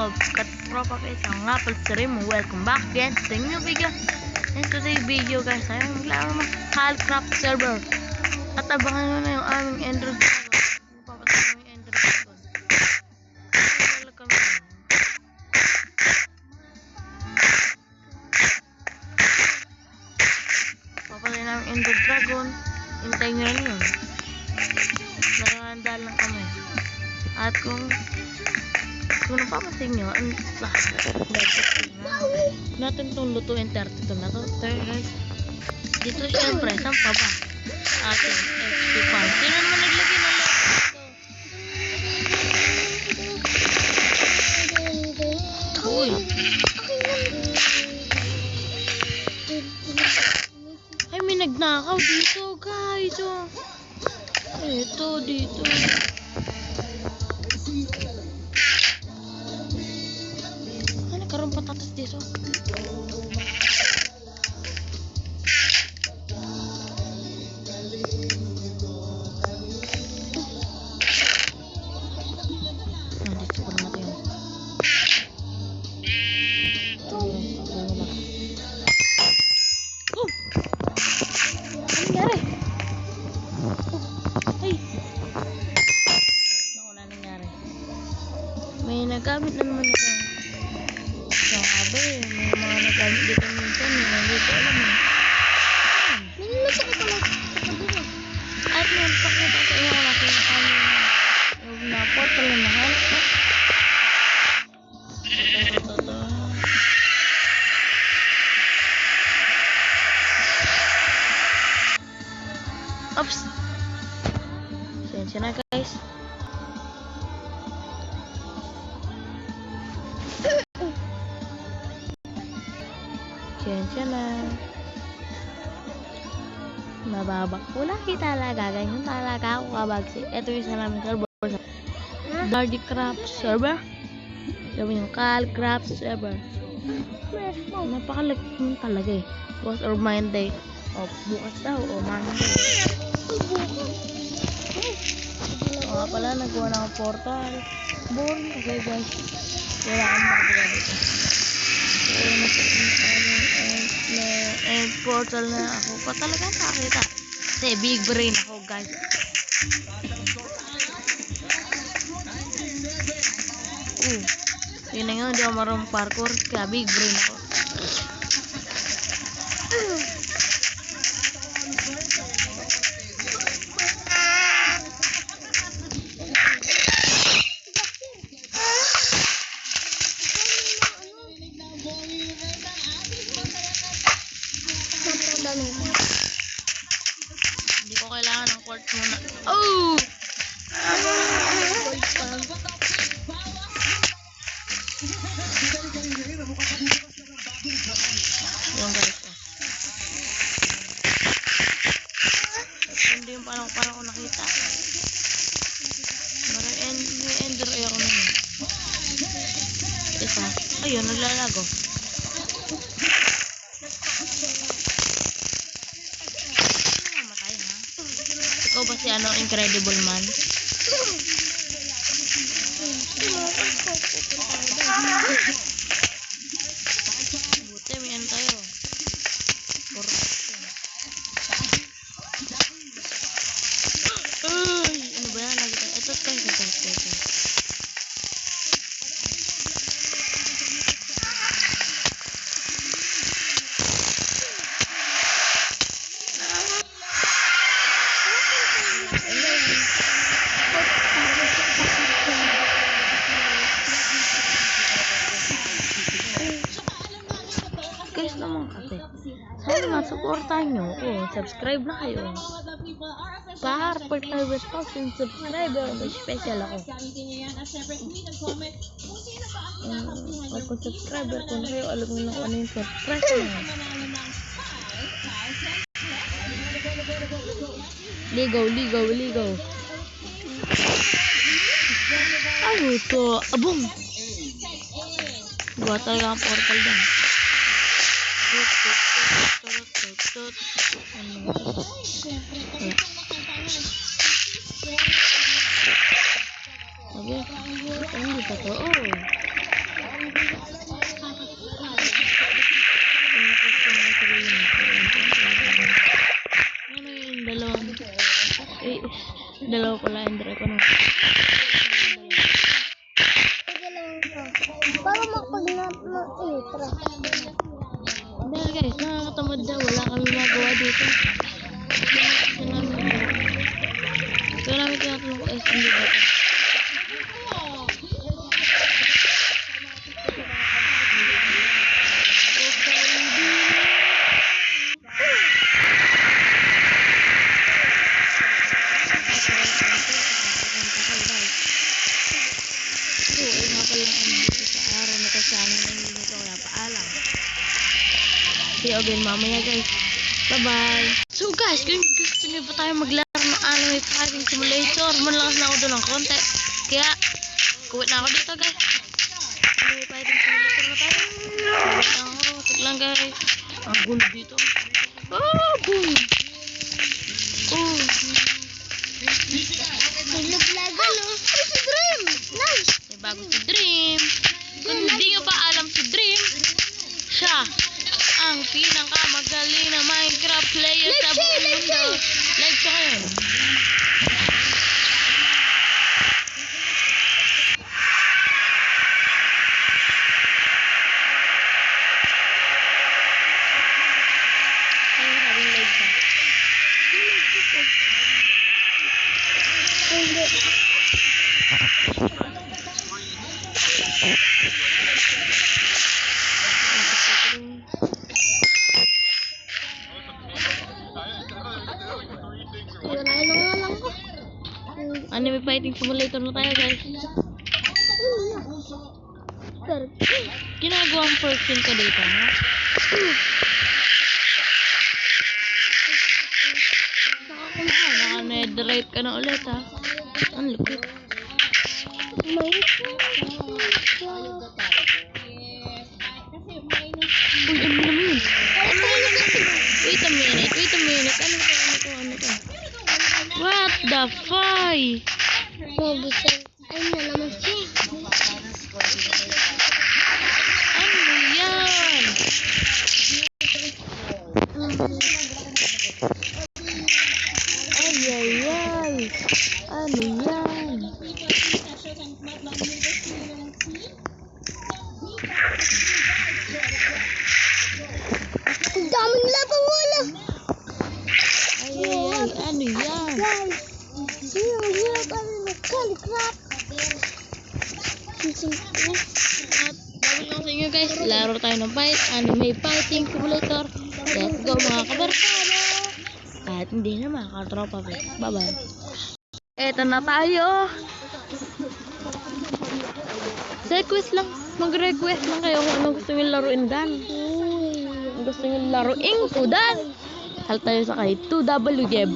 of Katropa Pets, ang nga pala sa rin mo. Welcome back again to the new video. And today's video guys, ay maglaro ng Calcraft server. At abangan nyo na yung aming Ender Dragon. Papatay mo yung Ender Dragon. Papatay namin Ender Dragon. Hintayin nyo lang yun. Nakakandaan lang kami. At kung napapansin nyo, natin itong lutuin 32 na to. Guys, dito syempre, saan pa ba? Ating XP farm. Sino naman naglagay ng lock dito? Uy! Ay, may nagnakaw dito, guys. Oh. Ito, dito. Ay, nagkaroon patatas dito. Nandito ko naman yun. Oh! Ano nangyari? Ay! Naku, wala nangyari. May nagamit na naman ito. Sabi, may mga nagamit dito minsan. Hindi ko alam eh. Nanilasa ko pala. At may pakita sa inyo kung natin yung na-portal na nahanap ko. Oops! Sensya na guys. Sensya na. Mababak ko lagi talaga. Ganyan talaga ako kabagsi. Ito yung sa namin server. Calcraft server. Sabi yung Calcraft server. Napakalaki mo talaga eh. Boss or Monday. O bukas daw. O Monday. O nga pala. Nagawa ng portal. Boring kasi guys. Wala kang magawa dito. Portal na ako pa talaga nakakita. Kasi big brain ako guys. Yun na yun, hindi ako marunong parkour. Kaya big brain ako. Hindi ko kailangan ng quartz muna. Oh! Yung guys ko. Hindi yung parang ko nakita. May ender ay ako naman. Isa. Ayun, naglalago. Ikaw ba si ano, Incredible Man? Buti, may ano tayo. Ay, ano ba yan? Lagi tayo. Ito. Guys naman kasi sana nga supportahan nyo ako. Subscribe na kayo para pag tayo 1,000 subscriber may special ako. Kung subscriber kung kayo alam nyo lang ano yung surprise nyo. Ligaw. Ay ito. Abong buat talaga ang portal dyan. Sabi, hindi pa to. Dalawa pala Ender ko na. Para makapag-nap ng itra. Dahil guys, nakakatamad daw. Wala kami magawa dito. Kaya namin tinatanong ko SMB dito. See you again mamaya guys. Bye bye. So guys, kung gusto nyo ba tayo maglaro ng Anime Fighting Simulator, malakas na ako doon ng konti. Kaya, kuwit na ako dito guys. Anime Fighting Simulator na tayo. Kuwit na ako. Tig lang guys. Ang gulo dito. Oh, boom. Oh. Naglagan no? Ay, si Dream! Nice! May bago si Dream. Kung hindi nyo pa alam si Dream, siya ang pinakamagaling na Minecraft player sa buong mundo. Like siya ngayon. Ayun, sabing like siya. Hindi. Anime Fighting Simulator na tayo guys. Ginagawang person ka dito, ha? Naka-netherite ka na ulit, ha? Ang lupit. May Uy, ano naman? Wait a minute. Ano to? What the fuck? Mabusan. Ay na naman siya. Ano yan? Ay. Ano yan? Ang daming labang wala. Ay. Ano yan? Guys, yung hirap kami mag-Minecraft. At bago lang sa inyo guys, laro tayo ng Anime Fighting Simulator. Let's go mga kabarkada. At hindi na mga katropa. Bye bye. Eto na tayo. Request lang. Mag-request lang kayo kung ano gusto nyo laruin dan. Kung gusto nyo laruin ko dan. Hal tayo sa kay 2WGeb.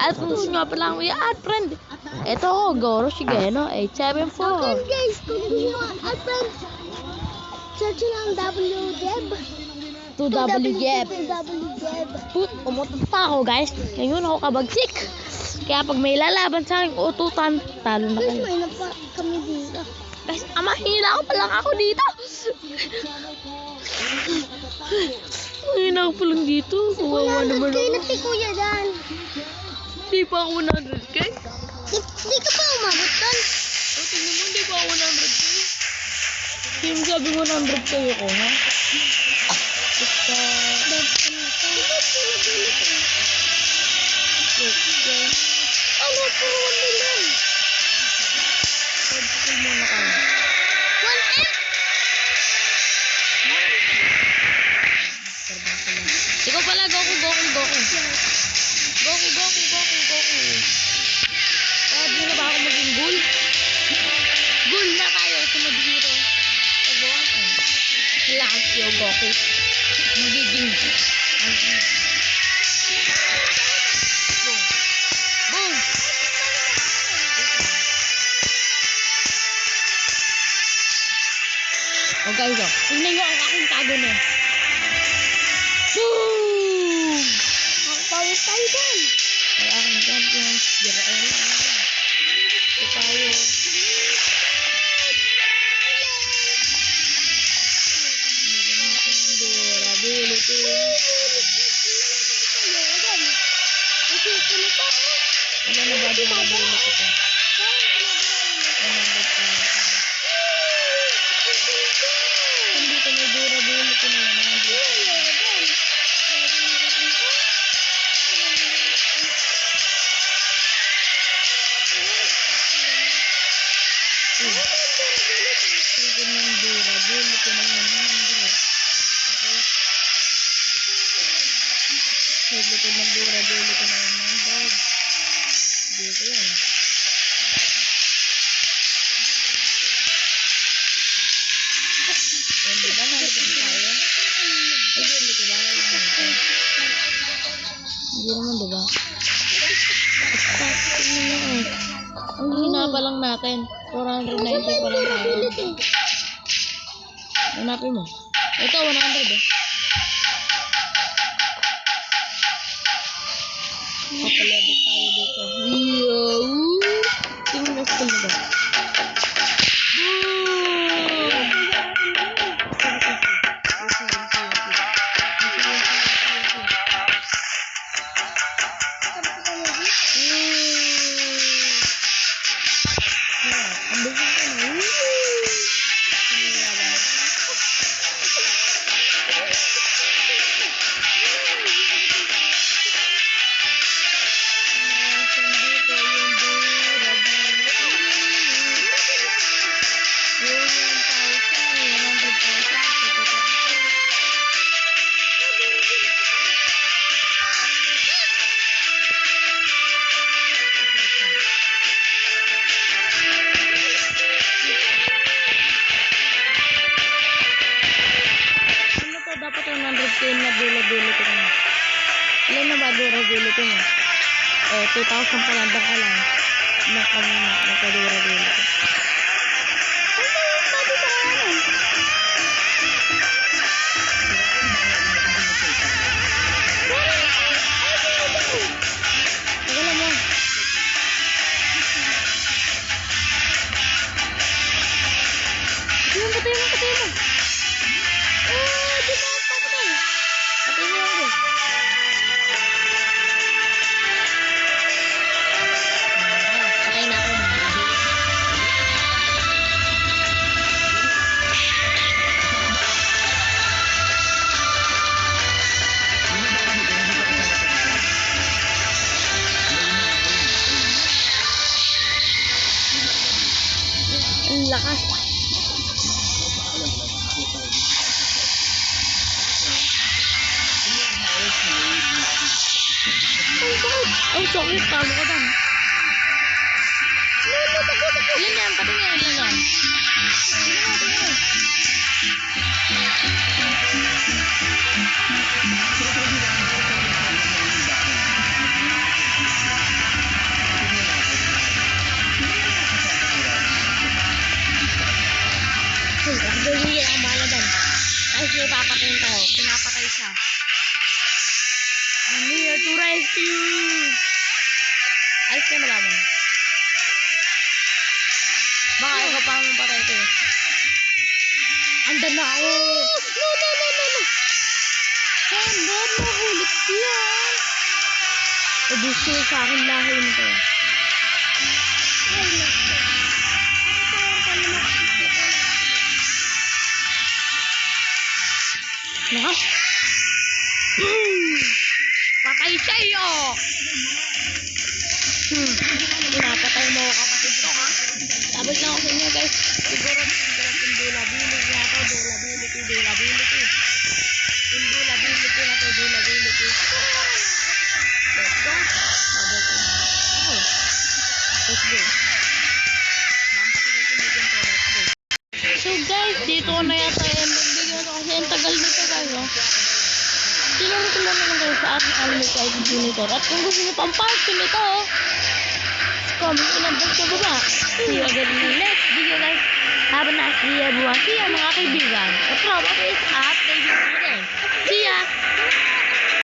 At kung gusto nyo pa lang may add friend. Eto ko, Goro Shigeno 874. Okay guys, kung gusto nyo add friends, search lang WGeb. 2WGeb. WGeb. Umutot pa ako guys. Ngayon ako kabagsik. Kaya pag may lalaban sa aking ututan, talo na Guys, kayo. may napa kami dito. Guys, mahina pa lang ako dito. Mahina ako pa lang dito. Kawawa naman 100k na ako. si Kuya Dan. Di pa ako 100k. Di ka pa umabot doon. O, tingnan mo, di pa ako 100k. Sino sabi 100k ako, ha? Basta... Ano, puro 1 million. Pag-skill muna kayo. 1M? Ikaw pala, Goku. Pwede na ba ako maging ghoul? Ghoul na tayo sa Madhiro. Pagawa ko. Lakas yung Goku. Magiging boom. Boom! O guys, tignan nyo ang aking tago na. Boom! Nakapawis tayo doon. Ay, aking champions. Diraan lang. Ito tayo. Durability. Wala na ba durability ko? 100,000. Hindi ko may durability na 100,000. Hindi ng durability na 100. Okay. Hindi ko ng durability na 100. Dito yan. Hindi ba nalagyan tayo? Hindi ko ba? Hindi naman diba? Ang hina pa lang natin. 490 pa lang tayo. Hanapin mo. Ito, 100 eh. Kapalabot tayo dito. Tingnan na skill na ba? Dapat 100k na durability ko na. Ilan na ba durability mo? 2,000 pa lang ka lang. Naka-durability. Wala mo. Patay mo. Ang lakas. Ang sakit. Talo ka dan. Ilan yan? Patingin. Ilan yan? Hindi ang bahala dan. Kahit siya papatayin tayo. Pinapatay siya. I'm here to rescue. Ayos ka na ba mo? Baka ikaw pa mong patay ko eh. Andan na ako. No. Sandar, mahulit siya. Gusto sa akin lahi mo to. Lakas. Patay siya iyo. Pinapatay mo kapatid ko ha. Sabi lang ako sa inyo guys. Siguro yung durability na to. Durability na to. Let's go. Babay ko. Okay. Let's go. So guys, dito na yata yung video ko kasi ang tagal nito guys. Sinuro ko lang naman kayo sa ating anime kay Junitor. At kung gusto nyo pang part nito, comment ko lang sa baba. See you again in the next video guys. Have a nice day everyone. See you mga kaibigan. At promise at kaibigan.